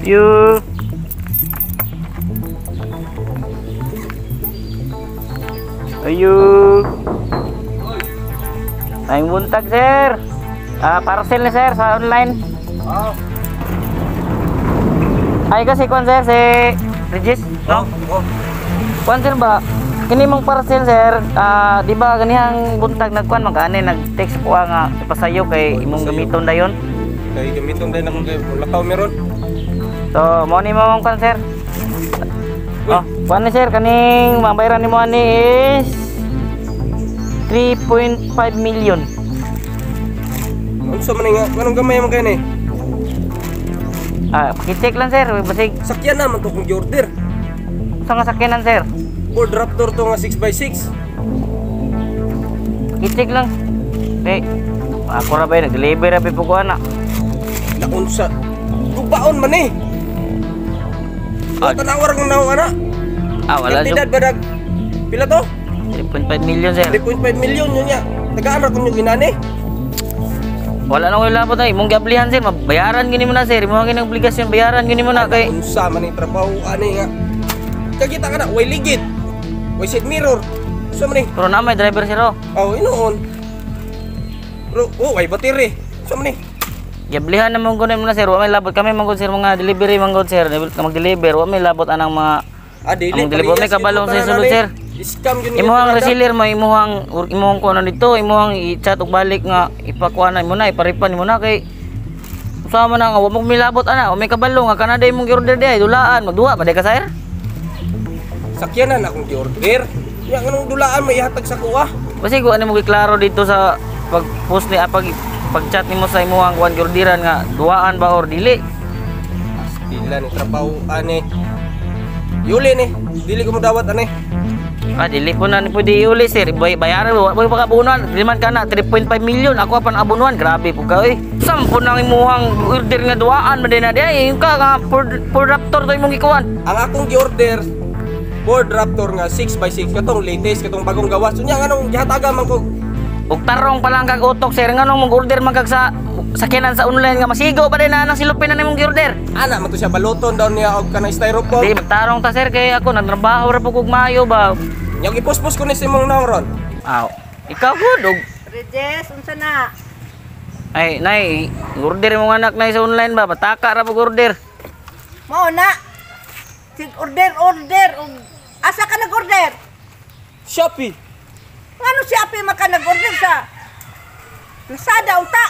You. Ayo. Maing buntag, sir. Parcel ni sir sa online. Oh. Ay kasi kon sir si Regis, no? Oh. Kuan sir ba? Kini mong parcel sir, di ba ganihang buntag nagkuan magani nag-text ko nga ipasayo kay imong gamiton dayon. Kay gamiton day nako kay lakaw meron. So, mo ni mo kuan sir. Oh, kuan ni sir kaning mabayaran nimo ani is 3.5 million. Unsa man nga nganong gamay man kay ni? Paki-check lang sir, basig Sakyan naman to kung order. sa nga sakyanan sir. Ford Raptor to nga 6x6. Paki-check lang. Ako ra ba nag-deliver ra po ko ana. Na unsa? Dubaon man eh. Tanawar ng naong ana. Wala Kantidad ba dag? Pila to? 3.5 million sir. 3.5 million yun niya. Tagaan ra kun yung ginani. Wala nang wala po tayo. Imong gablihan sir, mabayaran gini mo na sir. Imong gini obligasyon bayaran gini mo na kay. Unsa man yung trabaho ani nga. Kagita ka na, way ligid. Way side mirror. Unsa man ni? Pero na may driver sir oh. Oh, inoon. Bro, way battery. Unsa man ni? Gablihan na mong kunin mo na sir. Wa may labot kami mangod sir mga delivery mangod sir. Mag-deliver wa may labot anang mga Dili. ang deliver may kabalong sa sulod sir. Scam yun. Imuhang reseller mo imuhang kuno dito, imuhang i-chat og balik nga ipakuha mo na, iparipan mo na kay usama na nga wa mo milabot ana, o may kabalo nga kana day mong gi-order di ay dulaan, magduwa pa day ka sir. Sakyanan akong gi-order. Ya nganong dulaan may ihatag sa kuha. Kasi ko ano mo giklaro dito sa pag-post ni pag-chat nimo sa imuhang kuan gi-orderan nga duaan ba or dili. Dila ni trabaho ani. Yuli ni, dili ko mo dawat ani. Dili po na pwede iuli sir. Bayaran mo, wala pa kabunuan. Liman ka na 3.5 million. Ako pa abunuan. Grabe po ka eh. Sampo nang imuhang order nga duaan man din na di. Yung ka nga Ford Raptor to imong ikuan. Ang akong gi-order Ford Raptor nga 6x6 katong latest katong bagong gawas. Unya nganong gihataga man ko. Ug tarong pa lang kag utok sir nganong mag-order man kag sa sakyanan sa online nga masigo pa din na nang silupin na nimong gi-order. Ana man to siya baluton daw niya og kanang styrofoam. Di magtarong ta sir kay ako nagtrabaho ra po kog maayo ba. Yang ipospos ko ni si mong naong ron. Ikaw gud og Regis, unsa na? ay nay order mo anak nay sa online ba pataka ra pug order. Mao na. Sig order. Asa ka nag-order? Shopee. Ano si Api maka nag-order sa Lazada unta?